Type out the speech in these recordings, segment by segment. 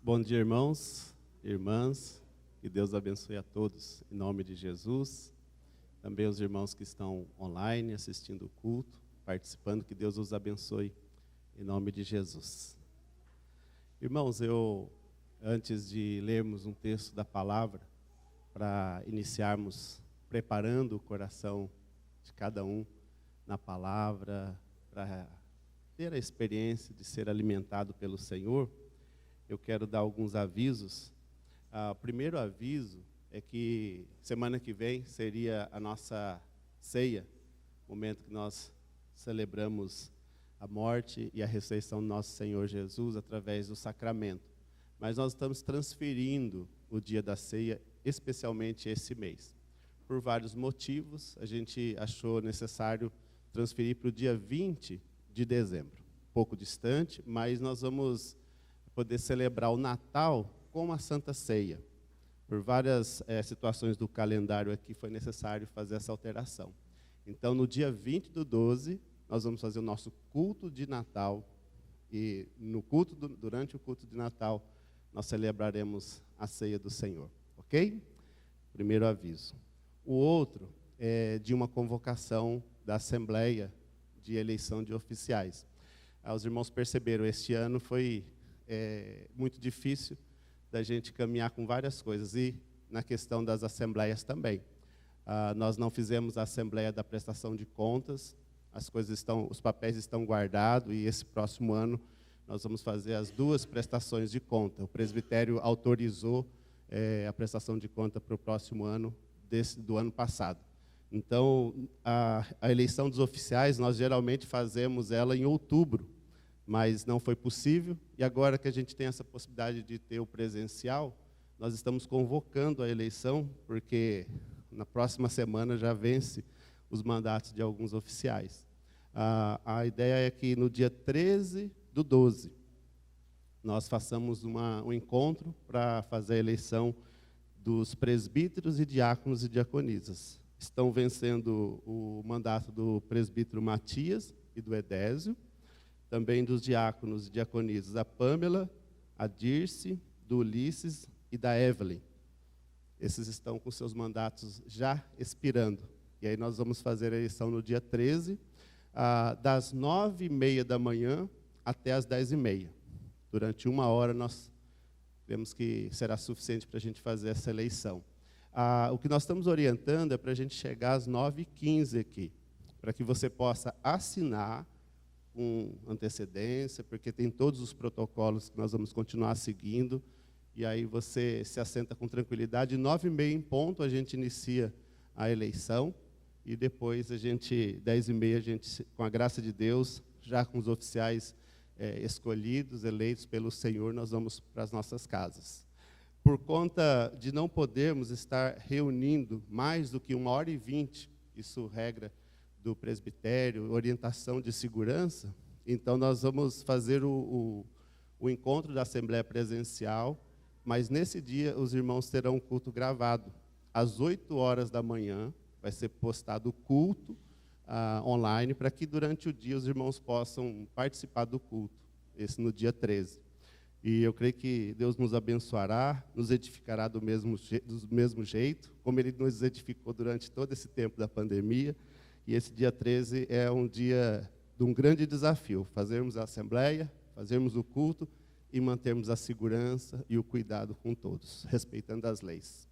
Bom dia, irmãos, irmãs, que Deus abençoe a todos, em nome de Jesus. Também os irmãos que estão online, assistindo o culto, participando, que Deus os abençoe, em nome de Jesus. Irmãos, antes de lermos um texto da palavra, para iniciarmos preparando o coração de cada um na palavra, para ter a experiência de ser alimentado pelo Senhor, eu quero dar alguns avisos. O primeiro aviso é que semana que vem seria a nossa ceia, momento que nós celebramos a morte e a ressurreição do nosso Senhor Jesus através do sacramento. Mas nós estamos transferindo o dia da ceia, especialmente esse mês. Por vários motivos, a gente achou necessário transferir para o dia 20 de dezembro. Um pouco distante, mas nós vamos poder celebrar o Natal com a Santa Ceia. Por várias situações do calendário aqui, foi necessário fazer essa alteração. Então, no dia 20/12, nós vamos fazer o nosso culto de Natal. E durante o culto de Natal, nós celebraremos a ceia do Senhor. Ok? Primeiro aviso. O outro é de uma convocação da Assembleia de eleição de oficiais. Os irmãos perceberam, este ano foi muito difícil da gente caminhar com várias coisas, e na questão das assembleias também. Nós não fizemos a assembleia da prestação de contas, os papéis estão guardados, e esse próximo ano nós vamos fazer as duas prestações de conta. O presbitério autorizou a prestação de conta para o próximo ano, do ano passado. Então, a eleição dos oficiais, nós geralmente fazemos ela em outubro, mas não foi possível, e agora que a gente tem essa possibilidade de ter o presencial, nós estamos convocando a eleição, porque na próxima semana já vence os mandatos de alguns oficiais. A ideia é que no dia 13/12, nós façamos um encontro para fazer a eleição dos presbíteros e diáconos e diaconisas. Estão vencendo o mandato do presbítero Matias e do Edésio, também dos diáconos e diaconisas, a Pâmela, a Dirce, do Ulisses e da Evelyn. Esses estão com seus mandatos já expirando. E aí nós vamos fazer a eleição no dia 13, das 9h30 da manhã até as 10h30. Durante 1 hora nós vemos que será suficiente para a gente fazer essa eleição. O que nós estamos orientando é para a gente chegar às 9h15 aqui, para que você possa assinar com antecedência, porque tem todos os protocolos que nós vamos continuar seguindo, e aí você se assenta com tranquilidade. 9h30 em ponto, a gente inicia a eleição, e depois 10h30, a gente, com a graça de Deus, já com os oficiais escolhidos, eleitos pelo Senhor, nós vamos para as nossas casas. Por conta de não podermos estar reunindo mais do que 1h20, isso regra do presbitério, orientação de segurança, então nós vamos fazer o encontro da Assembleia presencial, mas nesse dia os irmãos terão um culto gravado. Às 8h da manhã vai ser postado o culto online, para que durante o dia os irmãos possam participar do culto, esse no dia 13. E eu creio que Deus nos abençoará, nos edificará do mesmo jeito, como Ele nos edificou durante todo esse tempo da pandemia. E esse dia 13 é um dia de um grande desafio, fazermos a assembleia, fazermos o culto e mantermos a segurança e o cuidado com todos, respeitando as leis.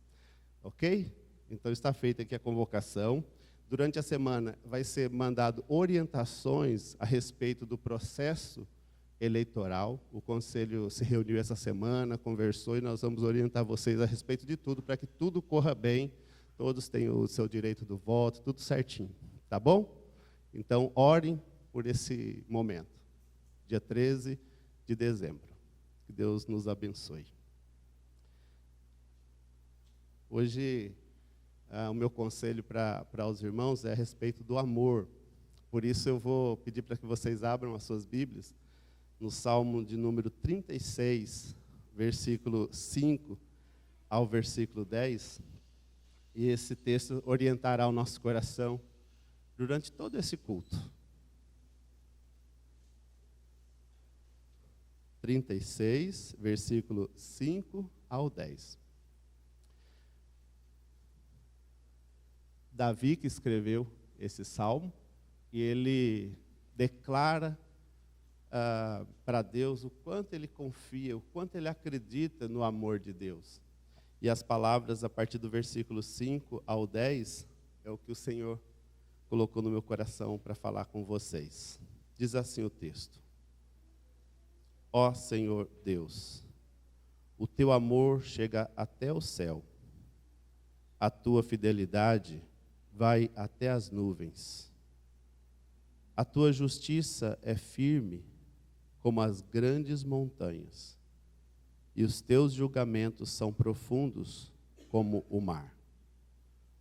Ok? Então está feita aqui a convocação. Durante a semana vai ser mandado orientações a respeito do processo eleitoral. O conselho se reuniu essa semana, conversou, e nós vamos orientar vocês a respeito de tudo, para que tudo corra bem, todos tenham o seu direito do voto, tudo certinho. Tá bom? Então, orem por esse momento, dia 13 de dezembro. Que Deus nos abençoe. Hoje, o meu conselho para os irmãos é a respeito do amor. Por isso, eu vou pedir para que vocês abram as suas Bíblias no Salmo de número 36, versículo 5 ao versículo 10. E esse texto orientará o nosso coração durante todo esse culto. 36, versículo 5 ao 10. Davi que escreveu esse salmo, e ele declara para Deus o quanto ele confia, o quanto ele acredita no amor de Deus. E as palavras a partir do versículo 5 ao 10 é o que o Senhor colocou no meu coração para falar com vocês. Diz assim o texto: Ó Senhor Deus, o teu amor chega até o céu, a tua fidelidade vai até as nuvens. A tua justiça é firme como as grandes montanhas, e os teus julgamentos são profundos como o mar.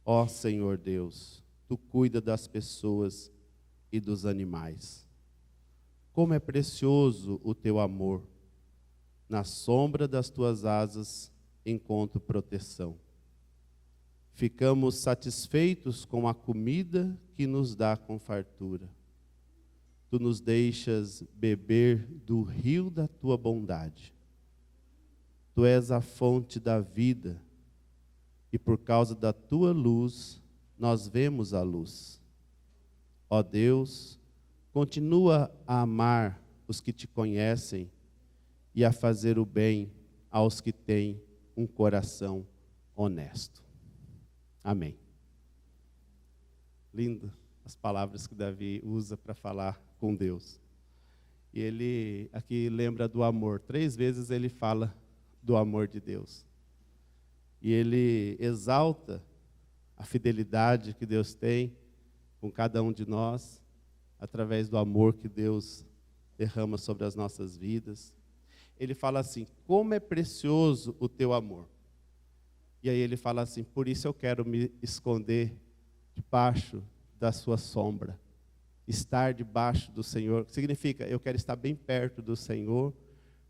Ó Senhor Deus, tu cuida das pessoas e dos animais. Como é precioso o teu amor. Na sombra das tuas asas encontro proteção. Ficamos satisfeitos com a comida que nos dá com fartura. Tu nos deixas beber do rio da tua bondade. Tu és a fonte da vida, e por causa da tua luz, nós vemos a luz. Ó Deus, continua a amar os que te conhecem e a fazer o bem aos que têm um coração honesto. Amém. Lindo as palavras que Davi usa para falar com Deus. E ele aqui lembra do amor. 3 vezes ele fala do amor de Deus. E ele exalta a fidelidade que Deus tem com cada um de nós, através do amor que Deus derrama sobre as nossas vidas. Ele fala assim: como é precioso o teu amor. E aí ele fala assim: por isso eu quero me esconder debaixo da sua sombra. Estar debaixo do Senhor significa eu quero estar bem perto do Senhor,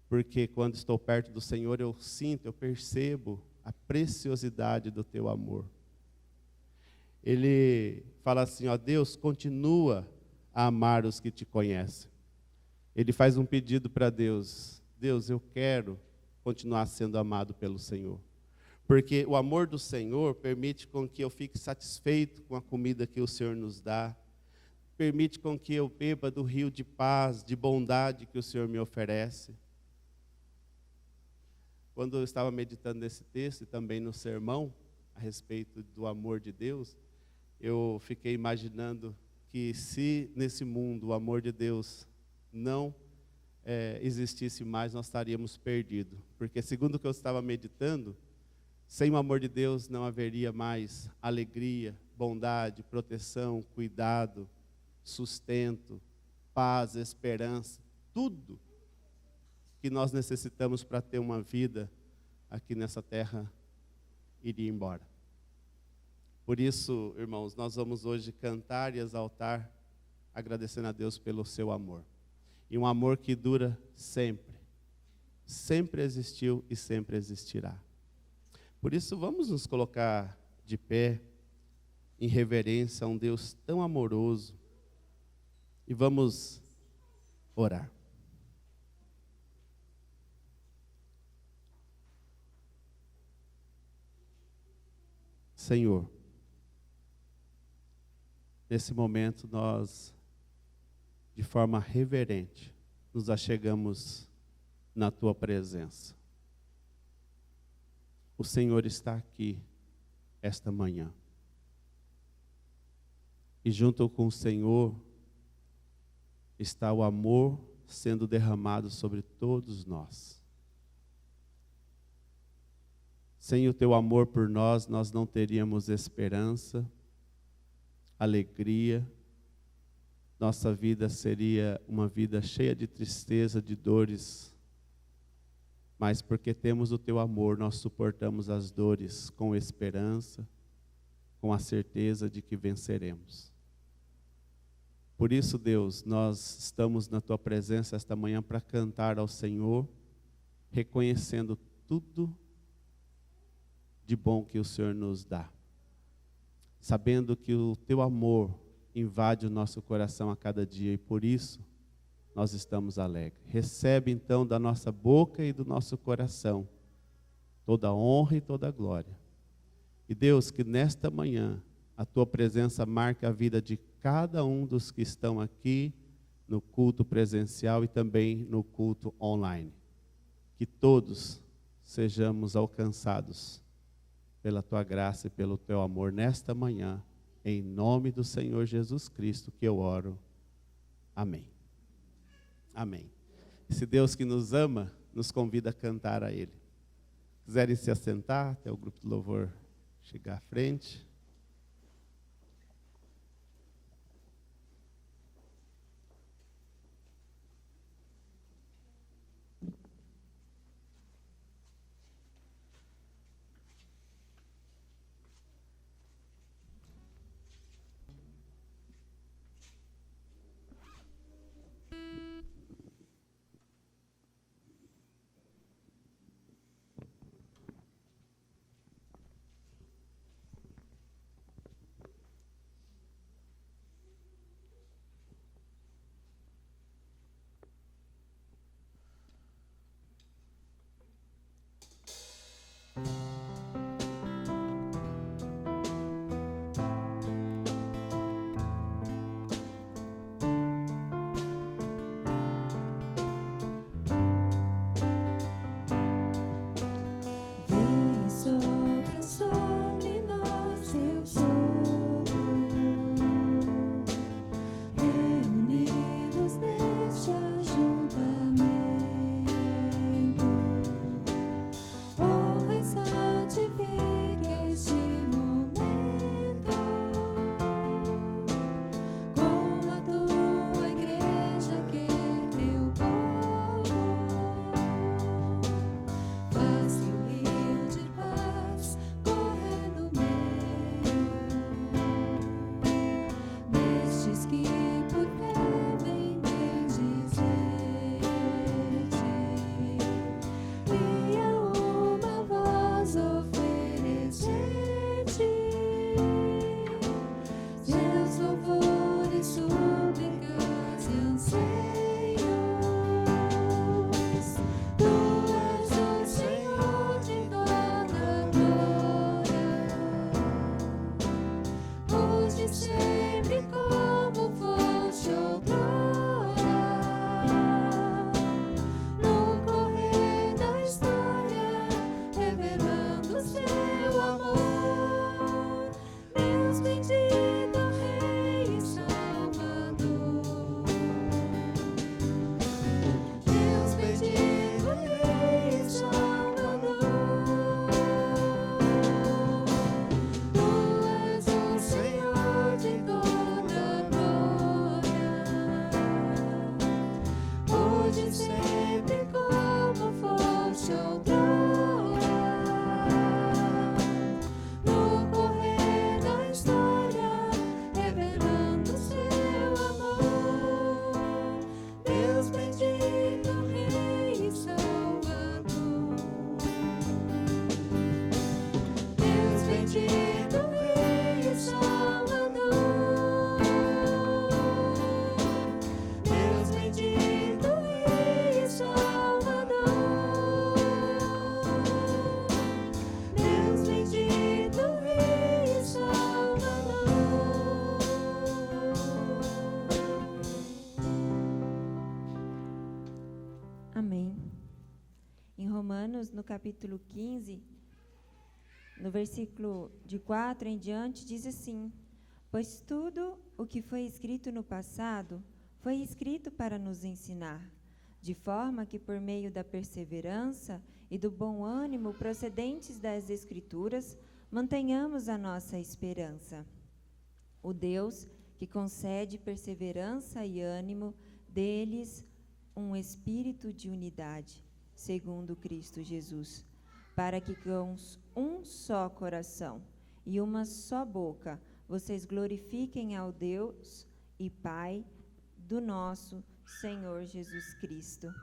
porque quando estou perto do Senhor eu sinto, eu percebo a preciosidade do teu amor. Ele fala assim: ó Deus, continua a amar os que te conhecem. Ele faz um pedido para Deus: Deus, eu quero continuar sendo amado pelo Senhor. Porque o amor do Senhor permite com que eu fique satisfeito com a comida que o Senhor nos dá. Permite com que eu beba do rio de paz, de bondade que o Senhor me oferece. Quando eu estava meditando nesse texto e também no sermão, a respeito do amor de Deus, eu fiquei imaginando que se nesse mundo o amor de Deus não existisse mais, nós estaríamos perdidos. Porque segundo o que eu estava meditando, sem o amor de Deus não haveria mais alegria, bondade, proteção, cuidado, sustento, paz, esperança, tudo que nós necessitamos para ter uma vida aqui nessa terra iria embora. Por isso, irmãos, nós vamos hoje cantar e exaltar, agradecendo a Deus pelo seu amor. E um amor que dura sempre. Sempre existiu e sempre existirá. Por isso, vamos nos colocar de pé, em reverência a um Deus tão amoroso, e vamos orar. Senhor, nesse momento nós, de forma reverente, nos achegamos na Tua presença. O Senhor está aqui esta manhã. E junto com o Senhor está o amor sendo derramado sobre todos nós. Sem o Teu amor por nós, nós não teríamos esperança, alegria. Nossa vida seria uma vida cheia de tristeza, de dores. Mas porque temos o Teu amor, nós suportamos as dores com esperança, com a certeza de que venceremos. Por isso, Deus, nós estamos na Tua presença esta manhã para cantar ao Senhor, reconhecendo tudo de bom que o Senhor nos dá. Sabendo que o Teu amor invade o nosso coração a cada dia, e por isso nós estamos alegres. Recebe então da nossa boca e do nosso coração toda a honra e toda a glória. E Deus, que nesta manhã a tua presença marque a vida de cada um dos que estão aqui no culto presencial e também no culto online. Que todos sejamos alcançados pela tua graça e pelo teu amor nesta manhã, em nome do Senhor Jesus Cristo que eu oro. Amém. Amém. Esse Deus que nos ama, nos convida a cantar a Ele. Se quiserem se assentar, até o grupo de louvor chegar à frente. No capítulo 15, no versículo de 4 em diante, diz assim: pois tudo o que foi escrito no passado foi escrito para nos ensinar, de forma que por meio da perseverança e do bom ânimo procedentes das Escrituras, mantenhamos a nossa esperança. O Deus que concede perseverança e ânimo, dê-lhes um espírito de unidade, segundo Cristo Jesus, para que com um só coração e uma só boca vocês glorifiquem ao Deus e Pai do nosso Senhor Jesus Cristo.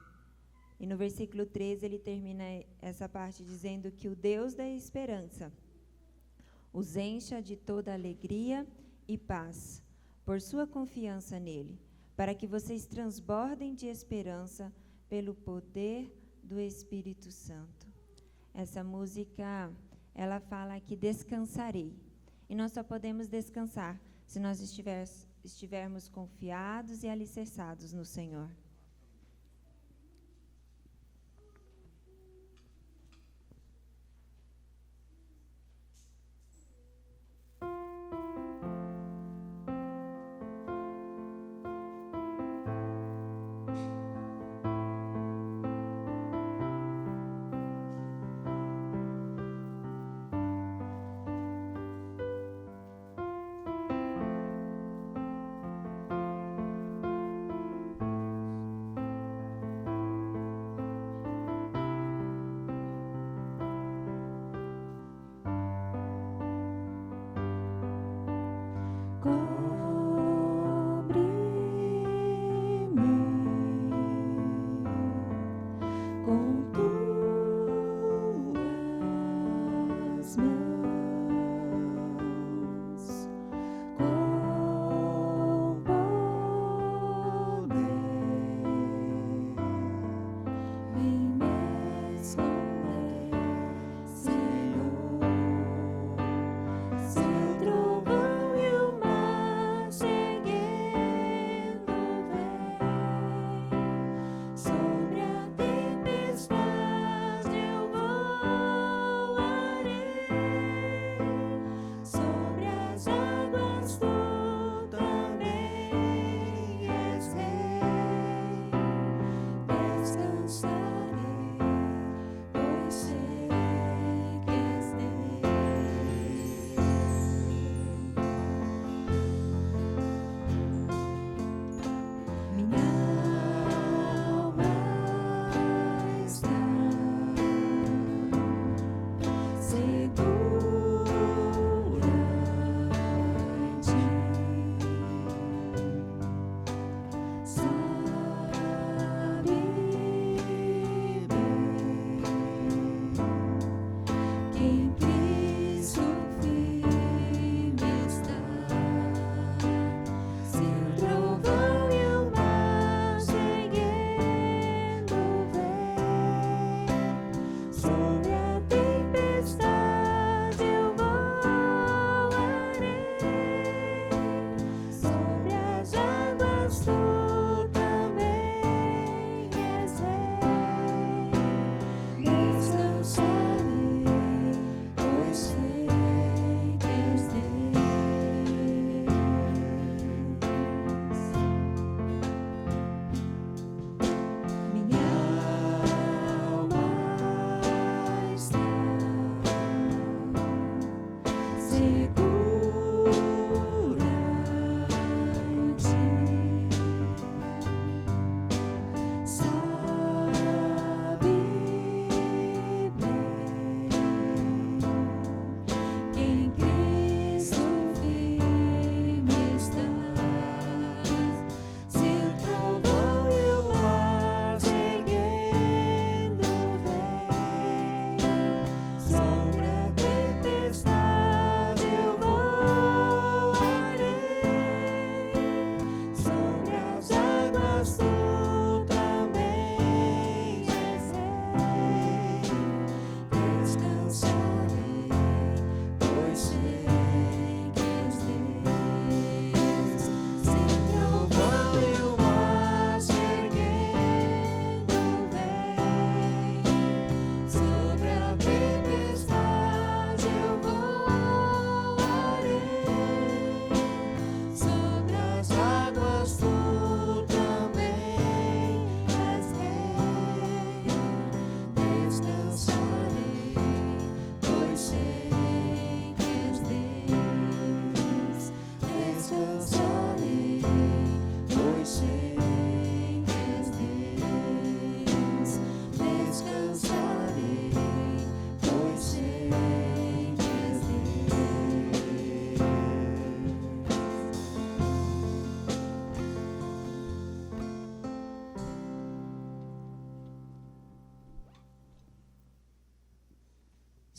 E no versículo 13 ele termina essa parte dizendo que o Deus da esperança os encha de toda alegria e paz, por sua confiança nele, para que vocês transbordem de esperança pelo poder do Espírito Santo. Essa música, ela fala que descansarei. E nós só podemos descansar se nós estivermos confiados e alicerçados no Senhor.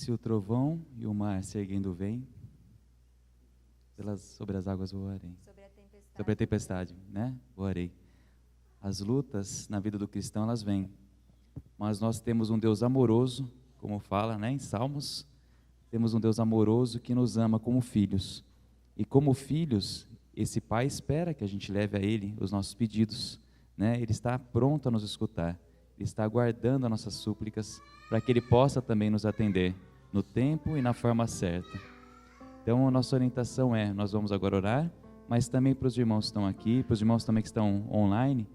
Se o trovão e o mar se erguendo vem, sobre as águas voarei. Sobre a tempestade Sobre a tempestade, né? Orei. As lutas na vida do cristão, elas vêm. Mas nós temos um Deus amoroso, como fala, né, em Salmos. Temos um Deus amoroso que nos ama como filhos. E como filhos, esse Pai espera que a gente leve a Ele os nossos pedidos, né? Ele está pronto a nos escutar. Ele está aguardando as nossas súplicas para que Ele possa também nos atender no tempo e na forma certa. Então, a nossa orientação é, nós vamos agora orar, mas também para os irmãos que estão aqui, para os irmãos também que estão online,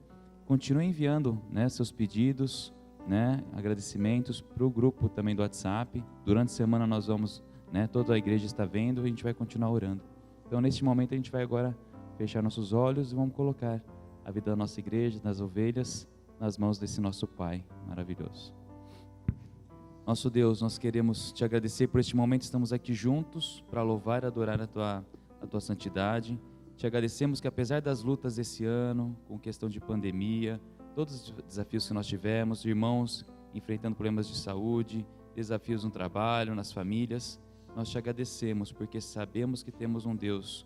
continue enviando, né, seus pedidos, né, agradecimentos para o grupo também do WhatsApp. Durante a semana nós vamos, né, toda a igreja está vendo e a gente vai continuar orando. Então, neste momento, a gente vai agora fechar nossos olhos e vamos colocar a vida da nossa igreja, das ovelhas, nas mãos desse nosso Pai maravilhoso. Nosso Deus, nós queremos te agradecer por este momento, estamos aqui juntos para louvar e adorar a tua santidade. Te agradecemos que apesar das lutas desse ano, com questão de pandemia, todos os desafios que nós tivemos, irmãos enfrentando problemas de saúde, desafios no trabalho, nas famílias, nós te agradecemos porque sabemos que temos um Deus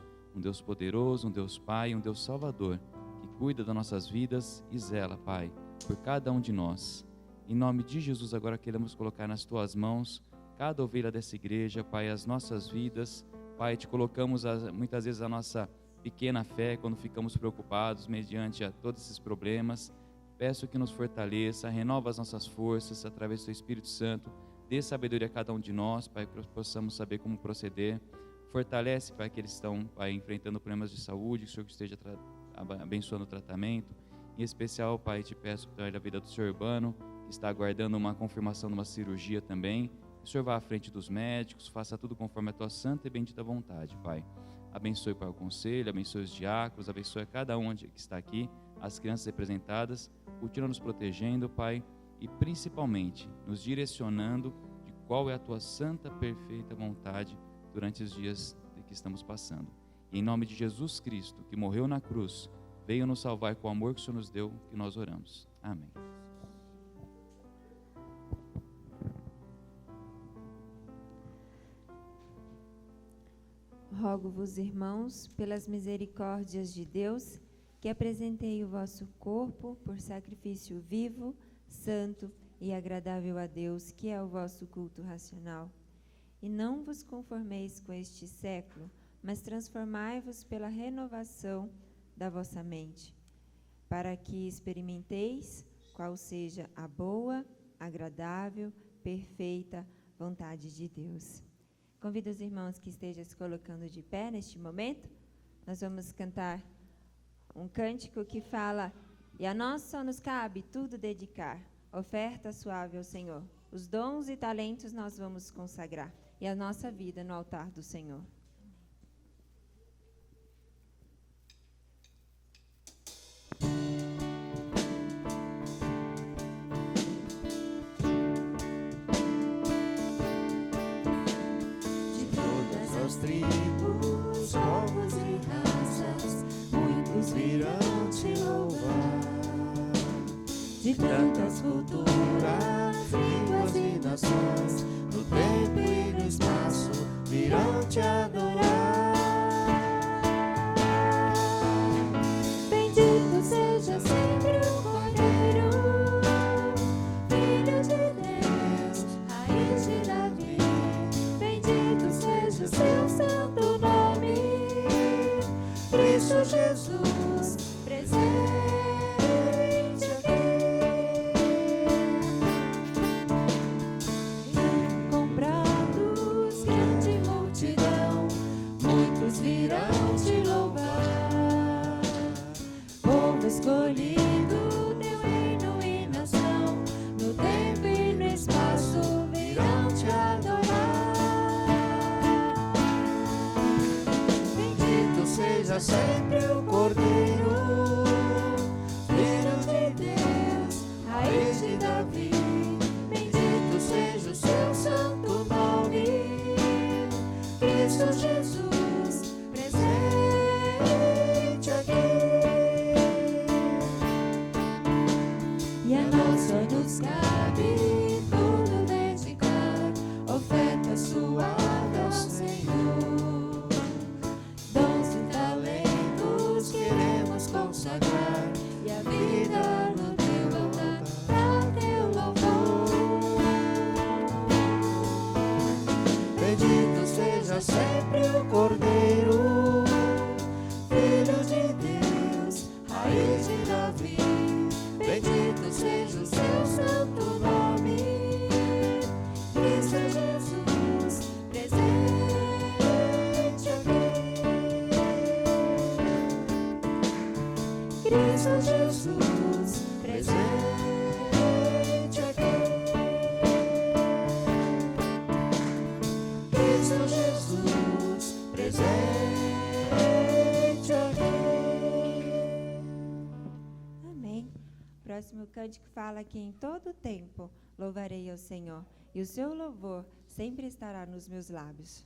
poderoso, um Deus Pai, um Deus Salvador, que cuida das nossas vidas e zela, Pai, por cada um de nós. Em nome de Jesus, agora queremos colocar nas tuas mãos cada ovelha dessa igreja, Pai, as nossas vidas. Pai, te colocamos muitas vezes a nossa pequena fé quando ficamos preocupados mediante a todos esses problemas. Peço que nos fortaleça, renova as nossas forças através do teu Espírito Santo. Dê sabedoria a cada um de nós, Pai, que possamos saber como proceder. Fortalece, Pai, que eles estão, Pai, enfrentando problemas de saúde, que o Senhor esteja abençoando o tratamento. Em especial, Pai, te peço pela vida do Senhor Urbano, que está aguardando uma confirmação de uma cirurgia também. Que o Senhor vá à frente dos médicos, faça tudo conforme a tua santa e bendita vontade, Pai. Abençoe, Pai, o conselho, abençoe os diáconos, abençoe a cada um que está aqui, as crianças representadas. Continua nos protegendo, Pai, e principalmente nos direcionando de qual é a tua santa, perfeita vontade durante os dias que estamos passando. E em nome de Jesus Cristo, que morreu na cruz, veio nos salvar com o amor que o Senhor nos deu, que nós oramos. Amém. Rogo-vos, irmãos, pelas misericórdias de Deus, que apresentei o vosso corpo por sacrifício vivo, santo e agradável a Deus, que é o vosso culto racional. E não vos conformeis com este século, mas transformai-vos pela renovação da vossa mente, para que experimenteis qual seja a boa, agradável, perfeita vontade de Deus. Convido os irmãos que estejam se colocando de pé neste momento. Nós vamos cantar um cântico que fala: e a nós só nos cabe tudo dedicar, oferta suave ao Senhor. Os dons e talentos nós vamos consagrar, e a nossa vida no altar do Senhor. Tribos, povos e raças, muitos virão te louvar. De tantas culturas, línguas e nações, no tempo e no espaço, virão te adorar. Bendito seja sempre o Cordeiro, Filho de Deus, Raiz de Davi. Bendito seja o seu santo nome, Cristo Jesus, presente aqui. Comprados, grande multidão, muitos virão te louvar. Povo escolhido, teu reino e nação, no tempo e no espaço virão te adorar. Seja sempre o Cordeiro, Filho de Deus, Raiz de Davi. Bendito seja o seu santo nome, Cristo Jesus, presente aqui. E a nós só nos cabe tudo dedicar, oferta suave ao Senhor. Que próximo cântico fala que em todo tempo louvarei ao Senhor, e o seu louvor sempre estará nos meus lábios.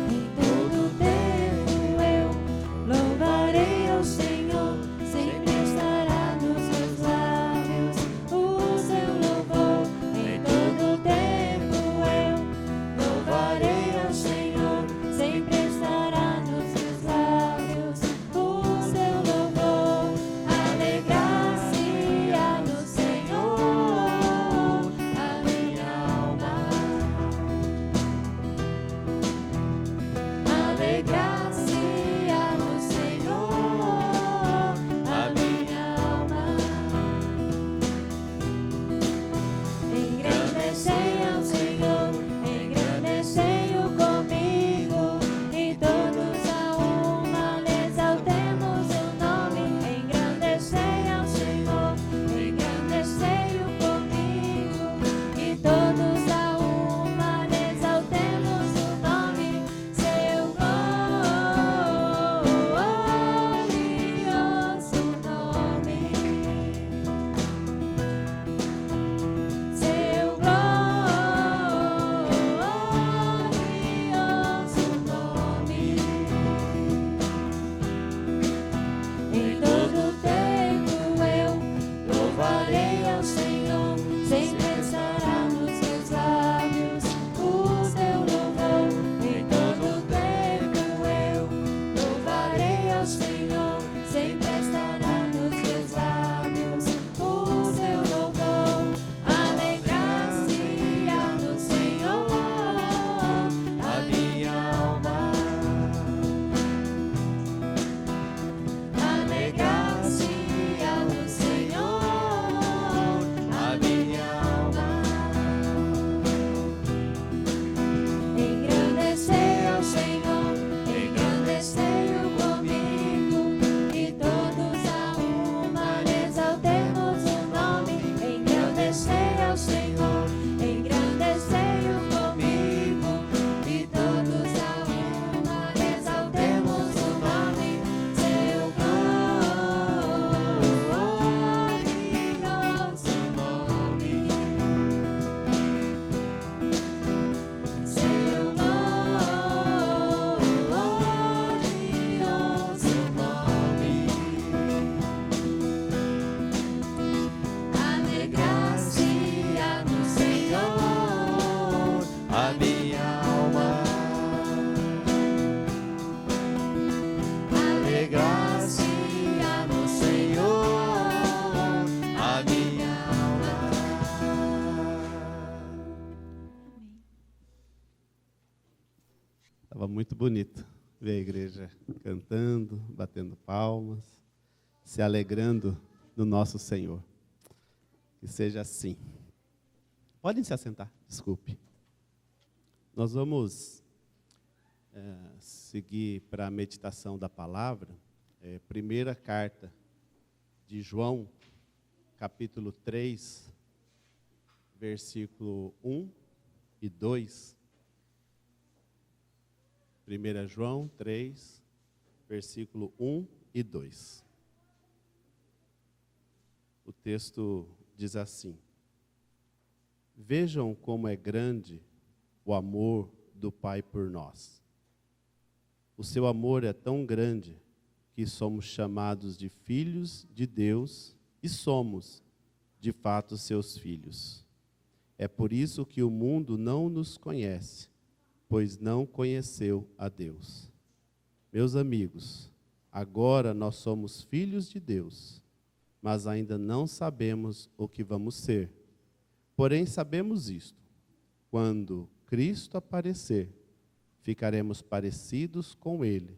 Em todo tempo eu louvarei ao Senhor, sempre estará nos meus lábios o seu louvor. Em todo tempo eu louvarei ao Senhor, sempre estará nos meus lábios o seu louvor. Alegrar-se-á no Senhor a minha alma. Alegrar-se-á no Senhor a minha alma. Engrandecei ao Senhor, engrandecei-o comigo, e todos a uma lhe exaltemos o nome. Engrandecei ao Senhor, engrandecei-o comigo, e todos a uma lhe exaltemos o nome. Seu glorioso nome. Seu glorioso nome. Em todo tempo eu louvarei ao Senhor, sempre estará nos meus lábios o seu louvor. Em todo tempo eu louvarei ao Senhor, sempre estará nos meus lábios o seu louvor. Alegrar-se-á no Senhor a minha alma. Alegrar-se-á no Senhor a minha alma. Engrandecei ao Senhor, engrandecei-o comigo, e todos a uma lhe exaltemos o nome. Engrandecei ao Senhor, engrandecei-o comigo, e todos a uma lhe exaltemos o nome. Seu glorioso nome. Seu glorioso nome. Alegrar-se-á no Senhor a minha alma. Alegrar-se-á no Senhor a minha alma. Estava muito bonito ver a igreja cantando, batendo palmas, se alegrando no nosso Senhor. Que seja assim. Podem se assentar, desculpe. Nós vamos seguir para a meditação da palavra. Primeira carta de João, capítulo 3, versículo 1 e 2. 1 João 3, versículo 1 e 2. O texto diz assim: Vejam como é grande o amor do Pai por nós. O seu amor é tão grande que somos chamados de filhos de Deus e somos, de fato, seus filhos. É por isso que o mundo não nos conhece, pois não conheceu a Deus. Meus amigos, agora nós somos filhos de Deus, mas ainda não sabemos o que vamos ser. Porém, sabemos isto: quando Cristo aparecer, ficaremos parecidos com Ele,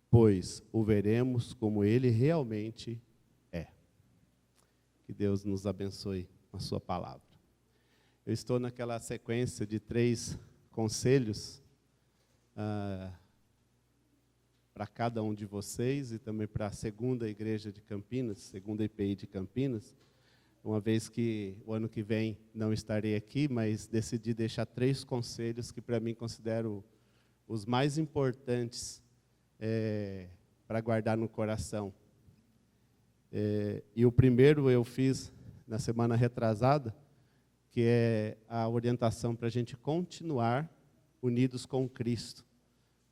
pois o veremos como Ele realmente é. Que Deus nos abençoe com a sua palavra. Eu estou naquela sequência de 3 conselhos para cada um de vocês e também para a segunda igreja de Campinas, segunda IPI de Campinas, uma vez que o ano que vem não estarei aqui, mas decidi deixar 3 conselhos que para mim considero os mais importantes para guardar no coração. E o primeiro eu fiz na semana retrasada, que é a orientação para a gente continuar unidos com Cristo,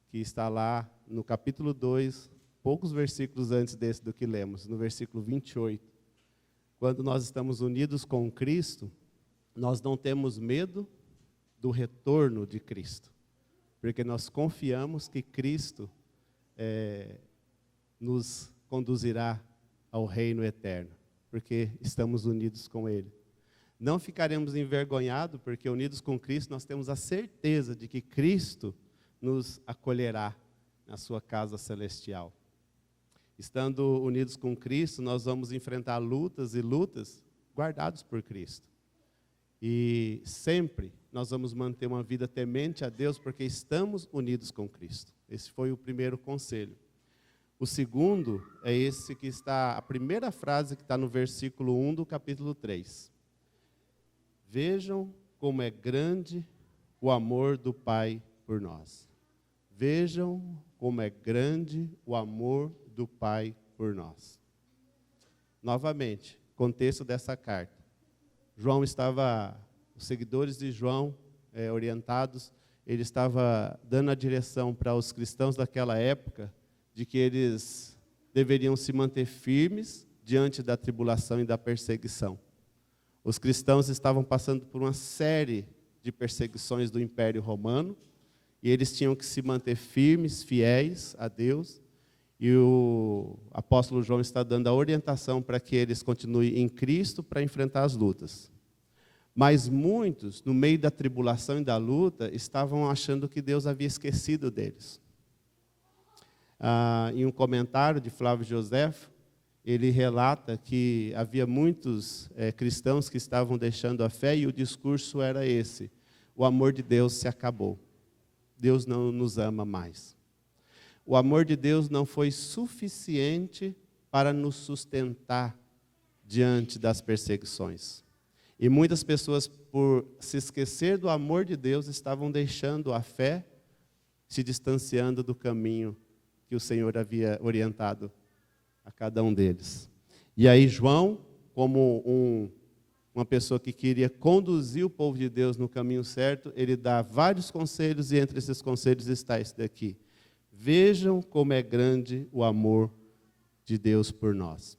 que está lá no capítulo 2, poucos versículos antes desse do que lemos, no versículo 28. Quando nós estamos unidos com Cristo, nós não temos medo do retorno de Cristo, porque nós confiamos que Cristo nos conduzirá ao reino eterno, porque estamos unidos com Ele. Não ficaremos envergonhados, porque unidos com Cristo nós temos a certeza de que Cristo nos acolherá na sua casa celestial. Estando unidos com Cristo, nós vamos enfrentar lutas e lutas guardados por Cristo. E sempre nós vamos manter uma vida temente a Deus, porque estamos unidos com Cristo. Esse foi o primeiro conselho. O segundo é esse que está, a primeira frase que está no versículo 1 do capítulo 3. Vejam como é grande o amor do Pai por nós. Vejam como é grande o amor do Pai por nós. Novamente, contexto dessa carta. Os seguidores de João, orientados, ele estava dando a direção para os cristãos daquela época de que eles deveriam se manter firmes diante da tribulação e da perseguição. Os cristãos estavam passando por uma série de perseguições do Império Romano, e eles tinham que se manter firmes, fiéis a Deus, e o apóstolo João está dando a orientação para que eles continuem em Cristo para enfrentar as lutas. Mas muitos, no meio da tribulação e da luta, estavam achando que Deus havia esquecido deles. Em um comentário de Flávio Josefo, ele relata que havia muitos cristãos que estavam deixando a fé e o discurso era esse: o amor de Deus se acabou. Deus não nos ama mais. O amor de Deus não foi suficiente para nos sustentar diante das perseguições. E muitas pessoas, por se esquecer do amor de Deus, estavam deixando a fé, se distanciando do caminho que o Senhor havia orientado a cada um deles. E aí João, como uma pessoa que queria conduzir o povo de Deus no caminho certo, ele dá vários conselhos, e entre esses conselhos está esse daqui: vejam como é grande o amor de Deus por nós.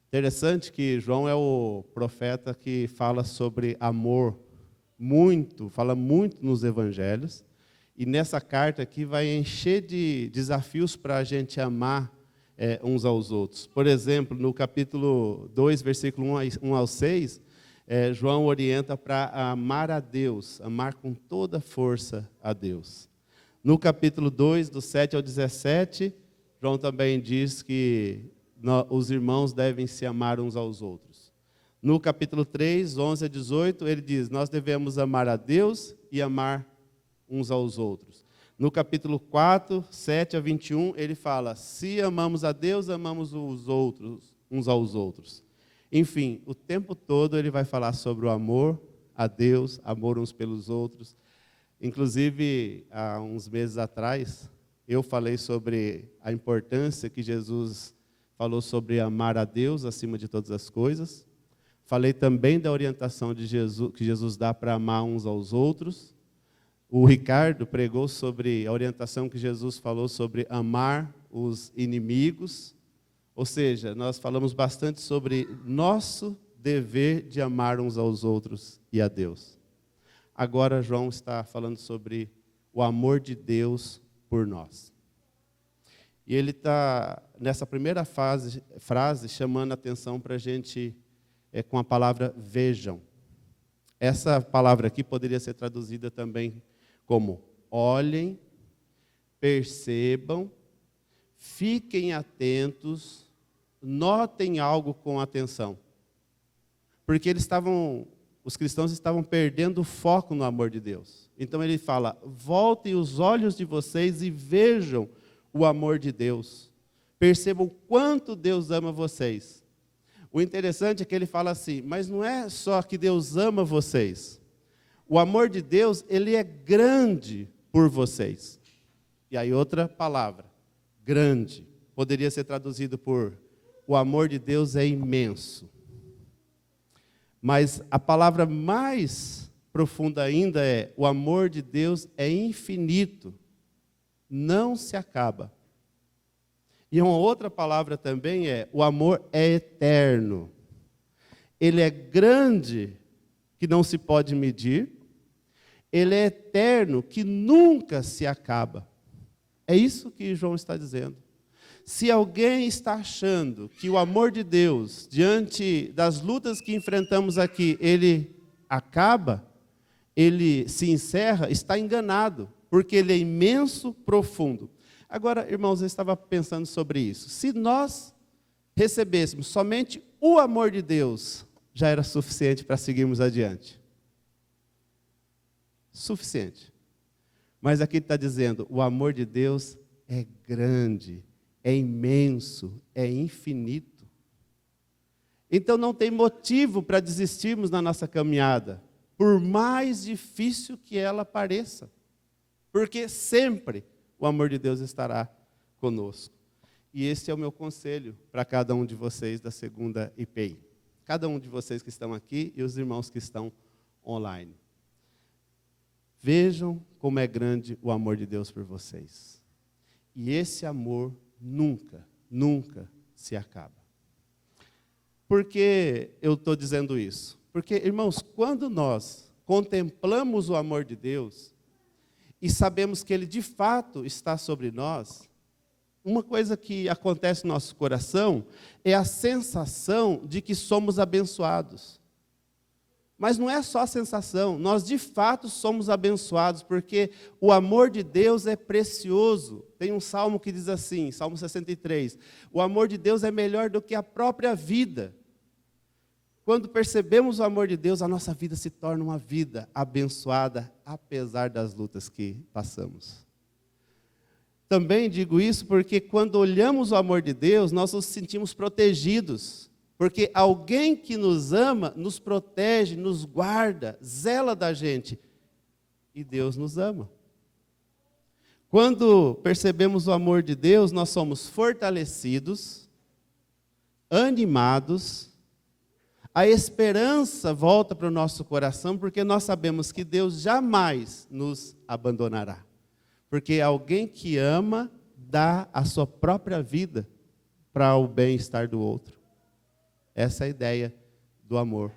Interessante que João é o profeta que fala sobre amor fala muito nos evangelhos, e nessa carta aqui vai encher de desafios para a gente amar uns aos outros. Por exemplo, no capítulo 2, versículo 1 ao 6, João orienta para amar a Deus, amar com toda força a Deus. No capítulo 2, do 7 ao 17, João também diz que os irmãos devem se amar uns aos outros. No capítulo 3, 11 a 18, ele diz: nós devemos amar a Deus e amar uns aos outros. No capítulo 4, 7 a 21, ele fala: se amamos a Deus, amamos os outros, uns aos outros. Enfim, o tempo todo ele vai falar sobre o amor a Deus, amor uns pelos outros. Inclusive, há uns meses atrás, eu falei sobre a importância que Jesus falou sobre amar a Deus acima de todas as coisas. Falei também da orientação de Jesus, que Jesus dá para amar uns aos outros. O Ricardo pregou sobre a orientação que Jesus falou sobre amar os inimigos. Ou seja, nós falamos bastante sobre nosso dever de amar uns aos outros e a Deus. Agora João está falando sobre o amor de Deus por nós. E ele está, nessa primeira frase, chamando a atenção para a gente com a palavra vejam. Essa palavra aqui poderia ser traduzida também como olhem, percebam, fiquem atentos, notem algo com atenção. Porque os cristãos estavam perdendo o foco no amor de Deus. Então ele fala, voltem os olhos de vocês e vejam o amor de Deus. Percebam quanto Deus ama vocês. O interessante é que ele fala assim, mas não é só que Deus ama vocês. O amor de Deus, ele é grande por vocês. E aí outra palavra, grande, poderia ser traduzido por, o amor de Deus é imenso. Mas a palavra mais profunda ainda é, o amor de Deus é infinito, não se acaba. E uma outra palavra também é, o amor é eterno. Ele é grande, que não se pode medir. Ele é eterno, que nunca se acaba. É isso que João está dizendo. Se alguém está achando que o amor de Deus, diante das lutas que enfrentamos aqui, ele acaba, ele se encerra, está enganado, porque ele é imenso, profundo. Agora, irmãos, eu estava pensando sobre isso. Se nós recebêssemos somente o amor de Deus, já era suficiente para seguirmos adiante. Suficiente. Mas aqui ele está dizendo, o amor de Deus é grande, é imenso, é infinito. Então não tem motivo para desistirmos na nossa caminhada, por mais difícil que ela pareça. Porque sempre o amor de Deus estará conosco. E esse é o meu conselho para cada um de vocês da segunda IPI. Cada um de vocês que estão aqui e os irmãos que estão online. Vejam como é grande o amor de Deus por vocês. E esse amor nunca, nunca se acaba. Por que eu estou dizendo isso? Porque, irmãos, quando nós contemplamos o amor de Deus e sabemos que Ele de fato está sobre nós, uma coisa que acontece no nosso coração é a sensação de que somos abençoados. Mas não é só a sensação, nós de fato somos abençoados, porque o amor de Deus é precioso. Tem um salmo que diz assim, Salmo 63, o amor de Deus é melhor do que a própria vida. Quando percebemos o amor de Deus, a nossa vida se torna uma vida abençoada, apesar das lutas que passamos. Também digo isso porque quando olhamos o amor de Deus, nós nos sentimos protegidos. Porque alguém que nos ama, nos protege, nos guarda, zela da gente. E Deus nos ama. Quando percebemos o amor de Deus, nós somos fortalecidos, animados, a esperança volta para o nosso coração, porque nós sabemos que Deus jamais nos abandonará. Porque alguém que ama, dá a sua própria vida para o bem-estar do outro. Essa é a ideia do amor.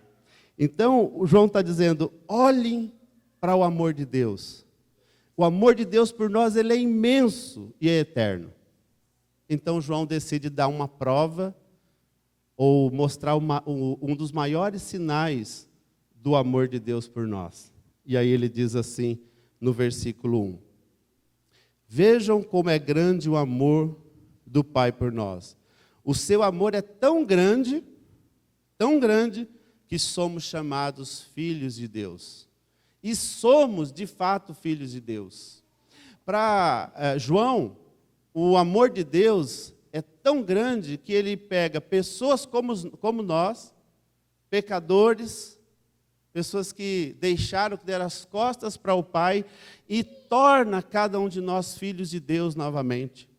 Então, o João está dizendo, olhem para o amor de Deus. O amor de Deus por nós, ele é imenso e é eterno. Então, João decide dar uma prova, ou mostrar um dos maiores sinais do amor de Deus por nós. E aí ele diz assim, no versículo 1. Vejam como é grande o amor do Pai por nós. O seu amor é tão grande, que somos chamados filhos de Deus. E somos, de fato, filhos de Deus. Para João, o amor de Deus é tão grande que ele pega pessoas como nós, pecadores, pessoas que deixaram, que deram as costas para o Pai, e torna cada um de nós filhos de Deus novamente.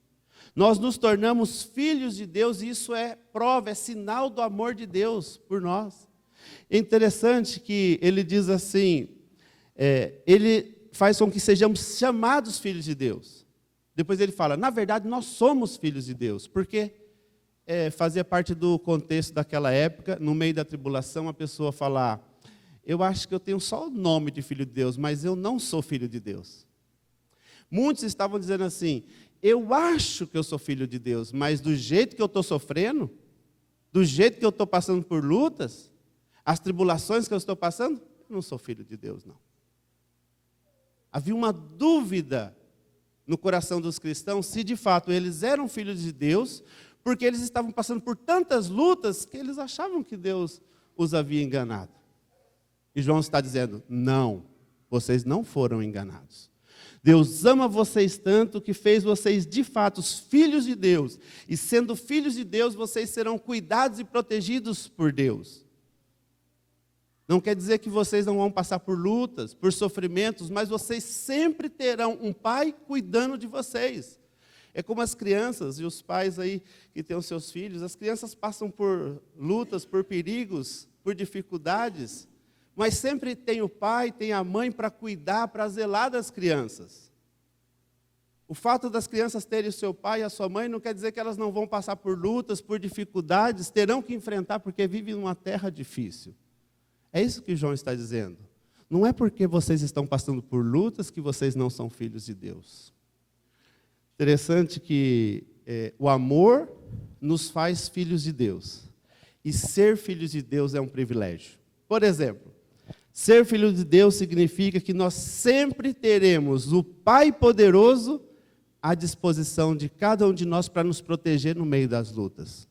Nós nos tornamos filhos de Deus e isso é prova, é sinal do amor de Deus por nós. É interessante que ele diz assim, ele faz com que sejamos chamados filhos de Deus. Depois ele fala, na verdade nós somos filhos de Deus, porque fazia parte do contexto daquela época, no meio da tribulação, a pessoa falar, eu acho que eu tenho só o nome de filho de Deus, mas eu não sou filho de Deus. Muitos estavam dizendo assim, eu acho que eu sou filho de Deus, mas do jeito que eu estou sofrendo, do jeito que eu estou passando por lutas, as tribulações que eu estou passando, eu não sou filho de Deus, não. Havia uma dúvida no coração dos cristãos se de fato eles eram filhos de Deus, porque eles estavam passando por tantas lutas que eles achavam que Deus os havia enganado. E João está dizendo, não, vocês não foram enganados. Deus ama vocês tanto que fez vocês de fato os filhos de Deus. E sendo filhos de Deus, vocês serão cuidados e protegidos por Deus. Não quer dizer que vocês não vão passar por lutas, por sofrimentos, mas vocês sempre terão um pai cuidando de vocês. É como as crianças e os pais aí que têm os seus filhos, as crianças passam por lutas, por perigos, por dificuldades, mas sempre tem o pai, tem a mãe para cuidar, para zelar das crianças. O fato das crianças terem o seu pai e a sua mãe não quer dizer que elas não vão passar por lutas, por dificuldades, terão que enfrentar porque vivem numa terra difícil. É isso que João está dizendo. Não é porque vocês estão passando por lutas que vocês não são filhos de Deus. Interessante que o amor nos faz filhos de Deus. E ser filhos de Deus é um privilégio. Por exemplo, ser filho de Deus significa que nós sempre teremos o Pai poderoso à disposição de cada um de nós para nos proteger no meio das lutas.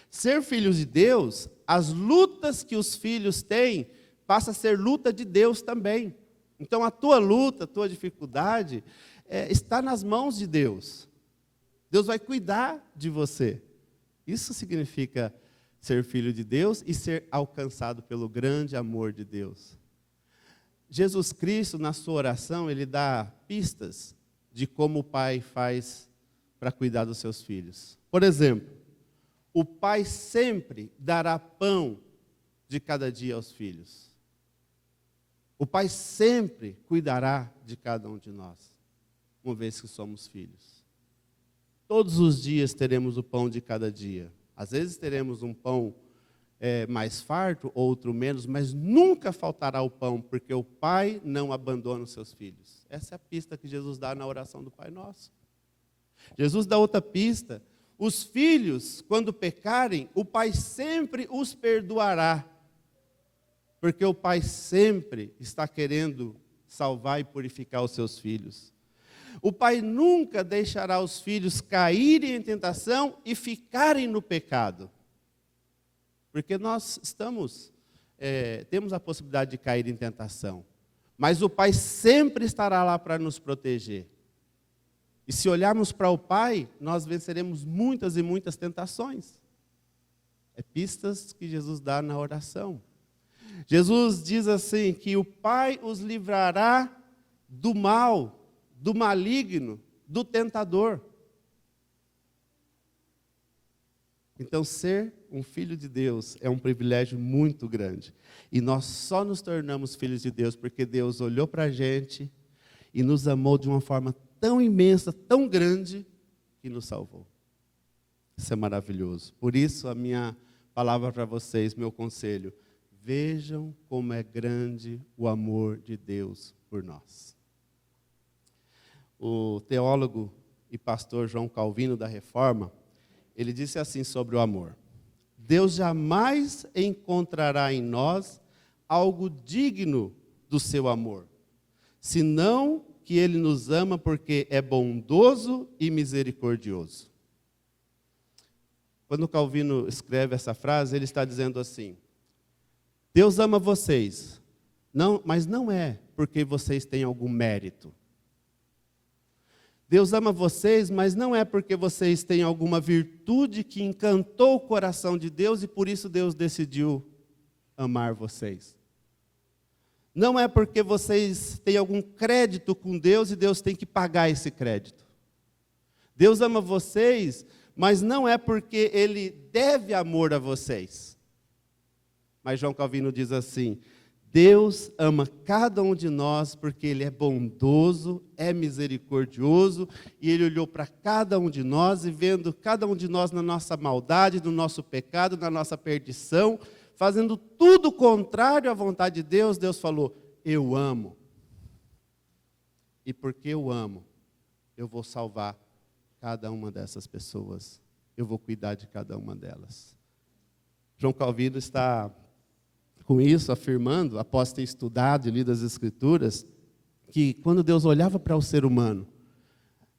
Ser filhos de Deus, as lutas que os filhos têm, passa a ser luta de Deus também. Então a tua luta, a tua dificuldade, está nas mãos de Deus. Deus vai cuidar de você. Isso significa ser filho de Deus e ser alcançado pelo grande amor de Deus. Jesus Cristo, na sua oração, ele dá pistas de como o Pai faz para cuidar dos seus filhos. Por exemplo, o Pai sempre dará pão de cada dia aos filhos. O Pai sempre cuidará de cada um de nós, uma vez que somos filhos. Todos os dias teremos o pão de cada dia. Às vezes teremos um pão mais farto, outro menos, mas nunca faltará o pão, porque o Pai não abandona os seus filhos. Essa é a pista que Jesus dá na oração do Pai Nosso. Jesus dá outra pista. Os filhos, quando pecarem, o Pai sempre os perdoará, porque o Pai sempre está querendo salvar e purificar os seus filhos. O Pai nunca deixará os filhos caírem em tentação e ficarem no pecado. Porque nós temos a possibilidade de cair em tentação. Mas o Pai sempre estará lá para nos proteger. E se olharmos para o Pai, nós venceremos muitas e muitas tentações. É pistas que Jesus dá na oração. Jesus diz assim, que o Pai os livrará do mal, do maligno, do tentador. Então, ser um filho de Deus é um privilégio muito grande. E nós só nos tornamos filhos de Deus porque Deus olhou para a gente e nos amou de uma forma tão imensa, tão grande, que nos salvou. Isso é maravilhoso. Por isso, a minha palavra para vocês, meu conselho, vejam como é grande o amor de Deus por nós. O teólogo e pastor João Calvino da Reforma, ele disse assim sobre o amor: Deus jamais encontrará em nós algo digno do seu amor, senão que Ele nos ama porque é bondoso e misericordioso. Quando Calvino escreve essa frase, ele está dizendo assim: Deus ama vocês, mas não é porque vocês têm algum mérito. Deus ama vocês, mas não é porque vocês têm alguma virtude que encantou o coração de Deus e por isso Deus decidiu amar vocês. Não é porque vocês têm algum crédito com Deus e Deus tem que pagar esse crédito. Deus ama vocês, mas não é porque Ele deve amor a vocês. Mas João Calvino diz assim: Deus ama cada um de nós porque Ele é bondoso, é misericordioso, e Ele olhou para cada um de nós e vendo cada um de nós na nossa maldade, no nosso pecado, na nossa perdição, fazendo tudo contrário à vontade de Deus, Deus falou: eu amo. E porque eu amo, eu vou salvar cada uma dessas pessoas, eu vou cuidar de cada uma delas. João Calvino está com isso afirmando, após ter estudado e lido as Escrituras, que quando Deus olhava para o ser humano,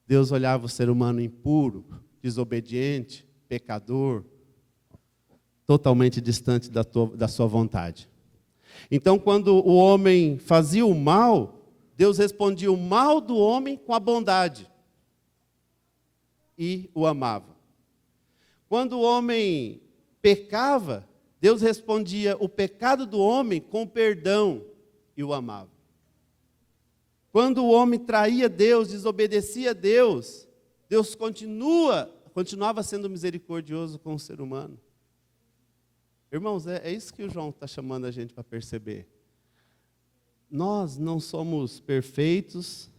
Deus olhava o ser humano impuro, desobediente, pecador, totalmente distante da sua vontade. Então, quando o homem fazia o mal, Deus respondia o mal do homem com a bondade e o amava. Quando o homem pecava, Deus respondia o pecado do homem com perdão e o amava. Quando o homem traía Deus, desobedecia a Deus, Deus continuava sendo misericordioso com o ser humano. Irmãos, é isso que o João está chamando a gente para perceber. Nós não somos perfeitos,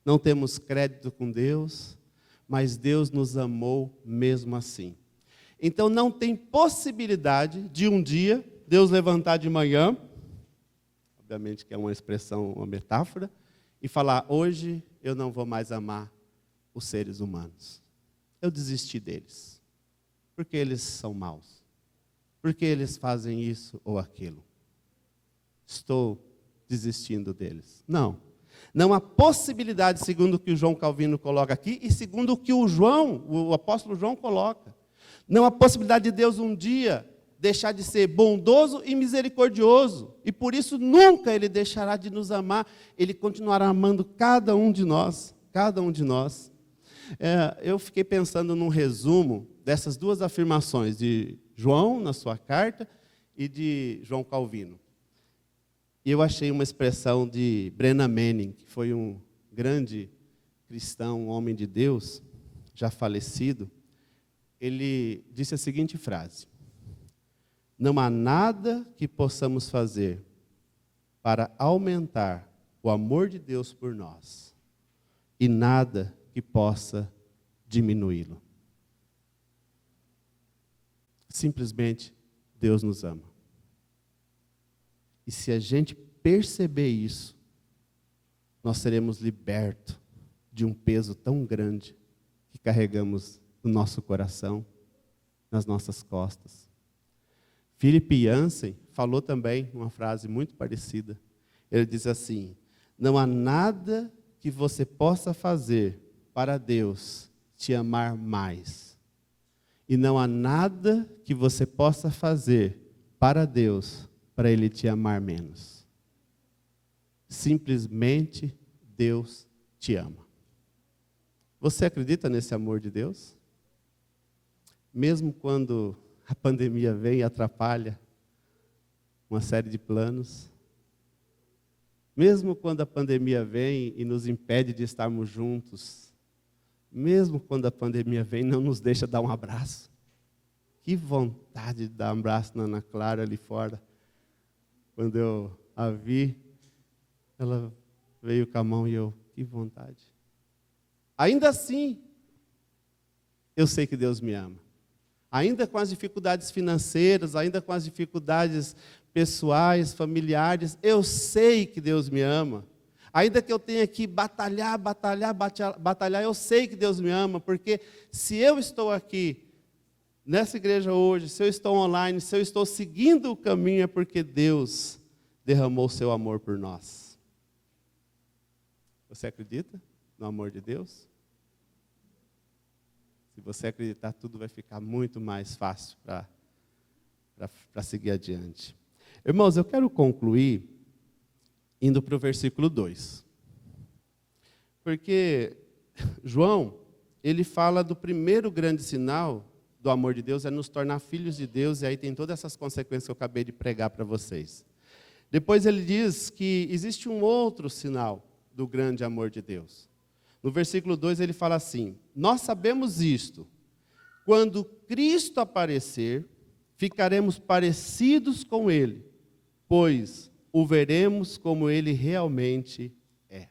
não temos crédito com Deus, mas Deus nos amou mesmo assim. Então não tem possibilidade de um dia Deus levantar de manhã, obviamente que é uma expressão, uma metáfora, e falar: hoje eu não vou mais amar os seres humanos. Eu desisti deles, porque eles são maus. Porque eles fazem isso ou aquilo. Estou desistindo deles. Não. Não há possibilidade, segundo o que o João Calvino coloca aqui, e segundo o que o apóstolo João coloca. Não há possibilidade de Deus um dia deixar de ser bondoso e misericordioso. E por isso nunca Ele deixará de nos amar. Ele continuará amando cada um de nós. Cada um de nós. Eu fiquei pensando num resumo dessas duas afirmações de João, na sua carta, e de João Calvino. E eu achei uma expressão de Brennan Manning, que foi um grande cristão, um homem de Deus, já falecido. Ele disse a seguinte frase: não há nada que possamos fazer para aumentar o amor de Deus por nós, e nada que possa diminuí-lo. Simplesmente, Deus nos ama. E se a gente perceber isso, nós seremos libertos de um peso tão grande que carregamos no nosso coração, nas nossas costas. Philip Yancey falou também uma frase muito parecida. Ele diz assim: não há nada que você possa fazer para Deus te amar mais. E não há nada que você possa fazer para Deus, para Ele te amar menos. Simplesmente Deus te ama. Você acredita nesse amor de Deus? Mesmo quando a pandemia vem e atrapalha uma série de planos, mesmo quando a pandemia vem e nos impede de estarmos juntos, mesmo quando a pandemia vem e não nos deixa dar um abraço. Que vontade de dar um abraço na Ana Clara ali fora. Quando eu a vi, ela veio com a mão e que vontade. Ainda assim, eu sei que Deus me ama. Ainda com as dificuldades financeiras, ainda com as dificuldades pessoais, familiares, eu sei que Deus me ama. Ainda que eu tenha que batalhar, eu sei que Deus me ama, porque se eu estou aqui, nessa igreja hoje, se eu estou online, se eu estou seguindo o caminho, é porque Deus derramou o seu amor por nós. Você acredita no amor de Deus? Se você acreditar, tudo vai ficar muito mais fácil para seguir adiante. Irmãos, eu quero concluir indo para o versículo 2. Porque João, ele fala do primeiro grande sinal do amor de Deus, é nos tornar filhos de Deus, e aí tem todas essas consequências que eu acabei de pregar para vocês. Depois ele diz que existe um outro sinal do grande amor de Deus. No versículo 2 ele fala assim: nós sabemos isto, quando Cristo aparecer, ficaremos parecidos com Ele, pois o veremos como Ele realmente é.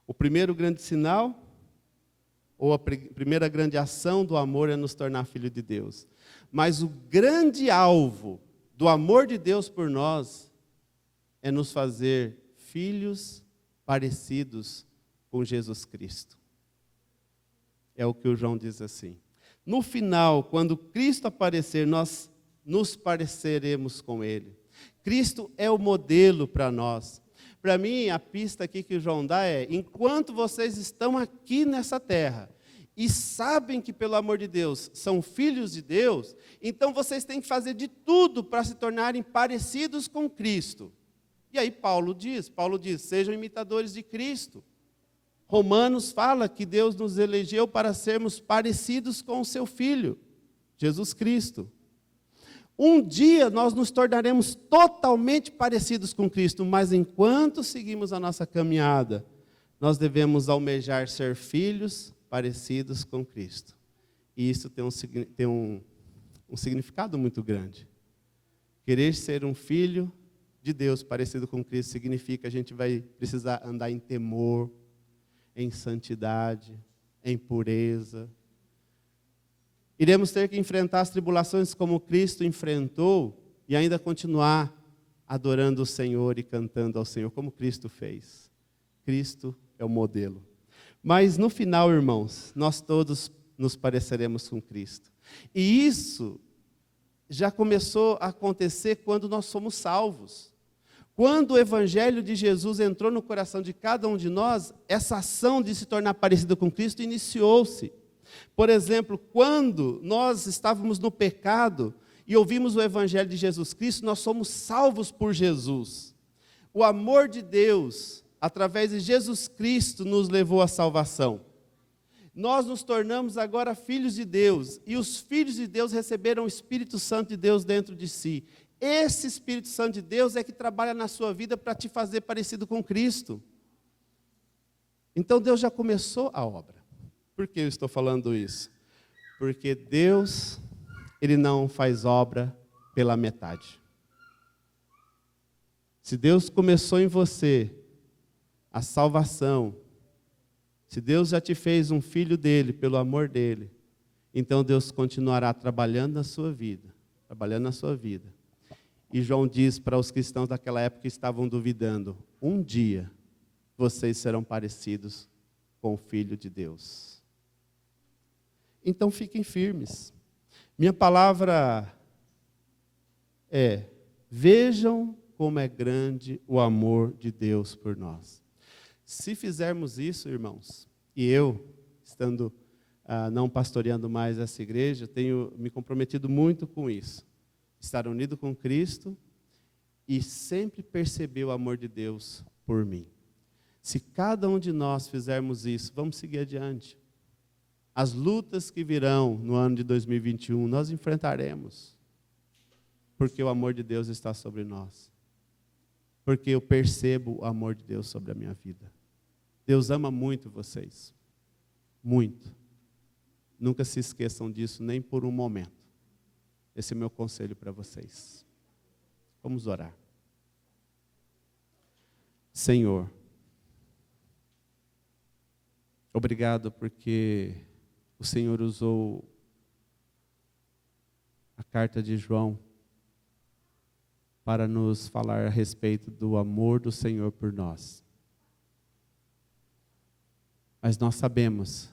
O primeiro grande sinal, ou a primeira grande ação do amor é nos tornar filho de Deus. Mas o grande alvo do amor de Deus por nós é nos fazer filhos parecidos com Jesus Cristo. É o que o João diz assim. No final, quando Cristo aparecer, nós nos pareceremos com Ele. Cristo é o modelo para nós. Para mim, a pista aqui que o João dá é: enquanto vocês estão aqui nessa terra, e sabem que pelo amor de Deus são filhos de Deus, então vocês têm que fazer de tudo para se tornarem parecidos com Cristo. E aí Paulo diz, sejam imitadores de Cristo. Romanos fala que Deus nos elegeu para sermos parecidos com o seu Filho, Jesus Cristo. Um dia nós nos tornaremos totalmente parecidos com Cristo, mas enquanto seguimos a nossa caminhada, nós devemos almejar ser filhos parecidos com Cristo. E isso tem um significado muito grande. Querer ser um filho de Deus parecido com Cristo significa que a gente vai precisar andar em temor, em santidade, em pureza. Iremos ter que enfrentar as tribulações como Cristo enfrentou e ainda continuar adorando o Senhor e cantando ao Senhor, como Cristo fez. Cristo é o modelo. Mas no final, irmãos, nós todos nos pareceremos com Cristo. E isso já começou a acontecer quando nós somos salvos. Quando o Evangelho de Jesus entrou no coração de cada um de nós, essa ação de se tornar parecido com Cristo iniciou-se. Por exemplo, quando nós estávamos no pecado e ouvimos o Evangelho de Jesus Cristo, nós somos salvos por Jesus. O amor de Deus, através de Jesus Cristo, nos levou à salvação. Nós nos tornamos agora filhos de Deus, e os filhos de Deus receberam o Espírito Santo de Deus dentro de si. Esse Espírito Santo de Deus é que trabalha na sua vida para te fazer parecido com Cristo. Então Deus já começou a obra. Por que eu estou falando isso? Porque Deus, Ele não faz obra pela metade. Se Deus começou em você a salvação, se Deus já te fez um filho dele, pelo amor dele, então Deus continuará trabalhando na sua vida, E João diz para os cristãos daquela época que estavam duvidando, um dia vocês serão parecidos com o Filho de Deus. Então fiquem firmes. Minha palavra é, vejam como é grande o amor de Deus por nós. Se fizermos isso, irmãos, e eu, estando não pastoreando mais essa igreja, tenho me comprometido muito com isso. Estar unido com Cristo e sempre perceber o amor de Deus por mim. Se cada um de nós fizermos isso, vamos seguir adiante. As lutas que virão no ano de 2021, nós enfrentaremos. Porque o amor de Deus está sobre nós. Porque eu percebo o amor de Deus sobre a minha vida. Deus ama muito vocês. Muito. Nunca se esqueçam disso, nem por um momento. Esse é o meu conselho para vocês. Vamos orar. Senhor, obrigado porque o Senhor usou a carta de João para nos falar a respeito do amor do Senhor por nós. Mas nós sabemos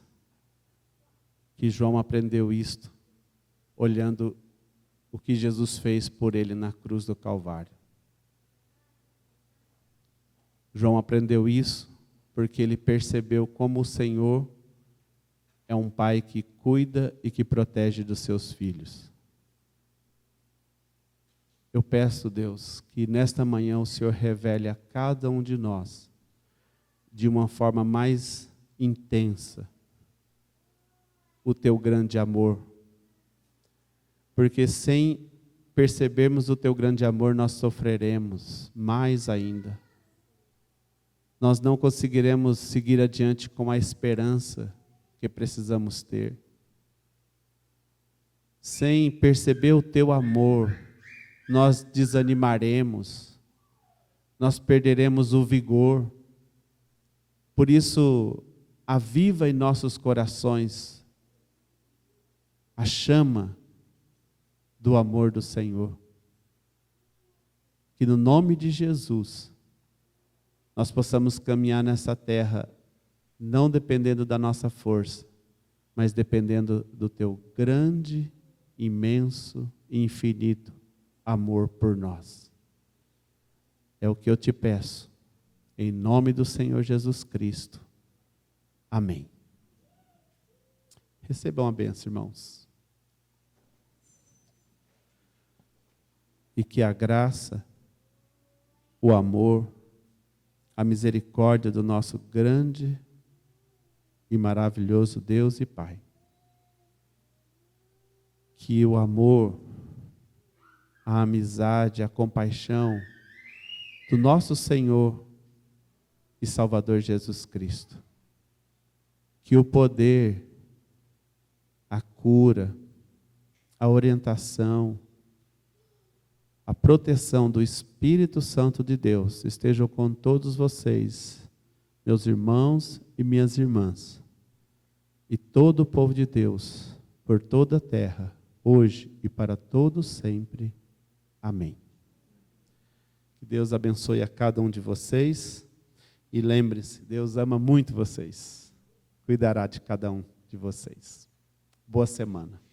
que João aprendeu isto olhando o que Jesus fez por ele na cruz do Calvário. João aprendeu isso porque ele percebeu como o Senhor é um pai que cuida e que protege dos seus filhos. Eu peço, Deus, que nesta manhã o Senhor revele a cada um de nós, de uma forma mais intensa, o teu grande amor. Porque sem percebermos o teu grande amor, nós sofreremos mais ainda. Nós não conseguiremos seguir adiante com a esperança que precisamos ter. Sem perceber o teu amor, nós desanimaremos, nós perderemos o vigor. Por isso, aviva em nossos corações a chama do amor do Senhor. Que no nome de Jesus, nós possamos caminhar nessa terra, não dependendo da nossa força, mas dependendo do teu grande, imenso e infinito amor por nós. É o que eu te peço, em nome do Senhor Jesus Cristo. Amém. Recebam a bênção, irmãos. E que a graça, o amor, a misericórdia do nosso grande e maravilhoso Deus e Pai, que o amor, a amizade, a compaixão do nosso Senhor e Salvador Jesus Cristo, que o poder, a cura, a orientação, a proteção do Espírito Santo de Deus estejam com todos vocês, meus irmãos e minhas irmãs, e todo o povo de Deus, por toda a terra, hoje e para todos sempre. Amém. Que Deus abençoe a cada um de vocês, e lembre-se, Deus ama muito vocês, cuidará de cada um de vocês. Boa semana.